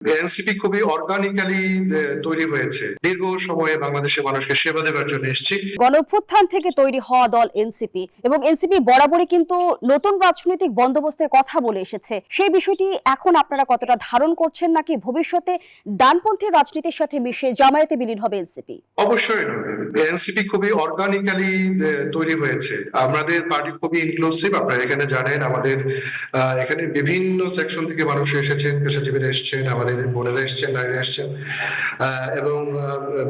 NCP খুবই organically তৈরি হয়েছে। দীর্ঘ সময়ে বাংলাদেশের মানুষকে সেবা দেওয়ার জন্য এসেছি। গণঅভ্যুত্থান থেকে তৈরি হওয়া দল এনসিপি এবং এনসিপি বরাবরই কিন্তু নতুন রাজনৈতিক বন্দোবস্তের কথা বলে এসেছে। সেই বিষয়টি এখন আপনারা কতটা ধারণ করছেন, নাকি ভবিষ্যতে ডানপন্থী রাজনীতির সাথে মিশে জামায়াতে বিলীন হবে এনসিপি? অবশ্যই এনসিপি খুবই অর্গানিক্যালি তৈরি হয়েছে। আমাদের পার্টি খুবই ইনক্লুসিভ। আপনারা এখানে জানেন আমাদের এখানে বিভিন্ন সেকশন থেকে মানুষ এসেছেন, পেশাজীবীরা এসেছেন, আমাদের বোনেরা এসেছেন, নারীরা এসেছেন এবং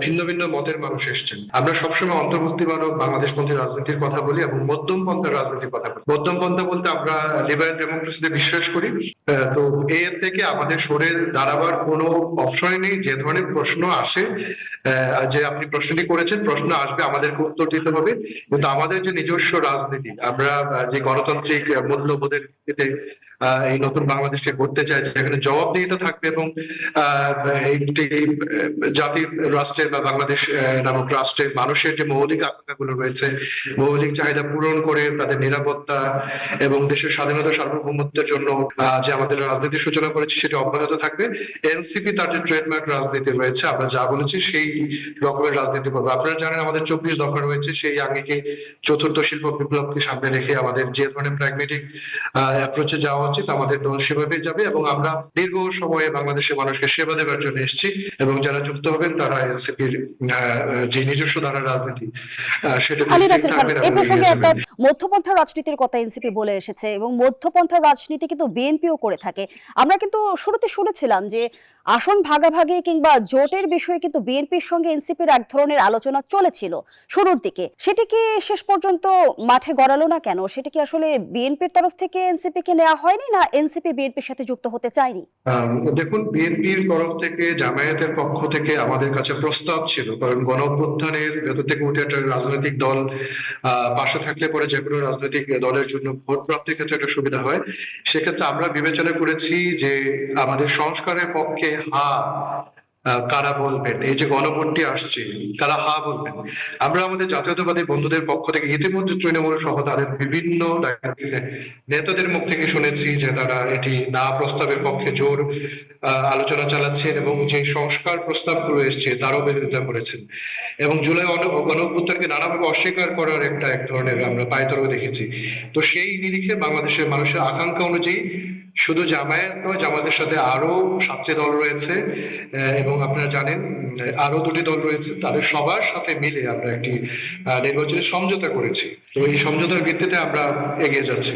ভিন্ন ভিন্ন মতের মানুষ এসেছেন। আমরা সবসময় অন্তর্ভুক্তিমূলক বাংলাদেশপন্থী রাজনীতির কথা বলি এবং মধ্যম পন্থার রাজনীতির কথা বলি। মধ্যম পন্থা বলতে আমরা লিবারেল ডেমোক্রেসিতে বিশ্বাস করি। তো এর থেকে আমাদের সরে দাঁড়াবার কোনো অপশনই নেই। যে ধরনের প্রশ্ন আসে, যে আপনি প্রশ্নটি করেছেন, প্রশ্ন আসবে, আমাদেরকে উত্তর দিতে হবে। কিন্তু আমাদের যে নিজস্ব রাজনীতি, আমরা যে গণতান্ত্রিক মূল্যবোধের ভিত্তিতে এই নতুন বাংলাদেশকে গড়তে চাই, যেখানে জবাবদিহিতা থাকবে এবং এই জাতির রাষ্ট্রের বা বাংলাদেশ নামক রাষ্ট্রের মানুষের যে মৌলিক আকাঙ্ক্ষাগুলো রয়েছে, মৌলিক চাহিদা পূরণ করে তাদের নিরাপত্তা এবং দেশের স্বাধীনতা সার্বভৌমত্বের জন্য যে আমাদের রাজনীতির সূচনা করেছি সেটা অব্যাহত থাকবে। এনসিপি তার যে ট্রেডমার্ক রাজনীতি রয়েছে, আমরা যা বলেছি সেই রকমের রাজনীতি করবো। আপনারা জানেন আমাদের 24 দফা রয়েছে। সেই আঙ্গিকে চতুর্থ শিল্প বিপ্লবকে সামনে রেখে আমাদের যে ধরনের প্র্যাগমেটিক অ্যাপ্রোচে যাওয়া উচিত, আমাদের দল সেভাবে যাবে এবং আমরা দীর্ঘ সময়ে বাংলাদেশের মানুষকে সেবা দেওয়ার জন্য এসেছি এবং যারা যুক্ত হবেন তারা এনসিপির যে নিজস্ব ধারার রাজনীতি সেটা এই প্রসঙ্গে একটা মধ্যপন্থা রাজনীতির কথা এনসিপি বলে এসেছে এবং মধ্যপন্থা রাজনীতি কিন্তু বিএনপিও করে থাকে। আমরা কিন্তু শুরুতে শুনেছিলাম যে আসন ভাগাভাগি কিংবা জোটের বিষয়ে কিন্তু বিএনপির সঙ্গে এনসিপির এক ধরনের আলোচনা চলেছিল শুরুর দিকে। সেটি কি শেষ পর্যন্ত মাঠে গড়ালো না কেন? সেটি কি আসলে বিএনপির তরফ থেকে এনসিপি কে নেওয়া হয়নি, না এনসিপি বিএনপির সাথে যুক্ত হতে চায়নি? দেখুন, বিএনপির তরফ থেকে, জামায়াতের পক্ষ থেকে আমাদের কাছে প্রস্তাব ছিল, কারণ গণঅভ্যুত্থানের ভেতর থেকে উঠে একটা রাজনৈতিক দল পাশে থাকলে পরে যে কোনো রাজনৈতিক দলের জন্য ভোট প্রাপ্তির ক্ষেত্রে একটা সুবিধা হয়। সেক্ষেত্রে আমরা বিবেচনা করেছি যে আমাদের সংস্কারের পক্ষে কারা বলবেন, এই যে গণভোটটি আসছে কারা বলবেন। আমরা আমাদের জাতীয়তাবাদী বন্ধুদের পক্ষ থেকে ইতিমধ্যে তৃণমূল সহ তাদের বিভিন্ন নেতাদের মুখ থেকে শুনেছি যে তারা এটি না প্রস্তাবের পক্ষে জোর আলোচনা চালাচ্ছেন এবং যে সংস্কার প্রস্তাবগুলো এসছে তারও বিরোধিতা করেছেন এবং জুলাই গণঅভ্যুত্থানকে নানাভাবে অস্বীকার করার এক ধরনের আমরা পায়তারাও দেখেছি। তো সেই নিরিখে বাংলাদেশের মানুষের আকাঙ্ক্ষা অনুযায়ী শুধু জামায়াত নয়, জামায়াতের সাথে আরো 7টি দল রয়েছে এবং আপনারা জানেন আরো 2টি দল রয়েছে, তাদের সবার সাথে মিলে আমরা একটি নির্বাচনী সমঝোতা করেছি। তো এই সমঝোতার ভিত্তিতে আমরা এগিয়ে যাচ্ছি।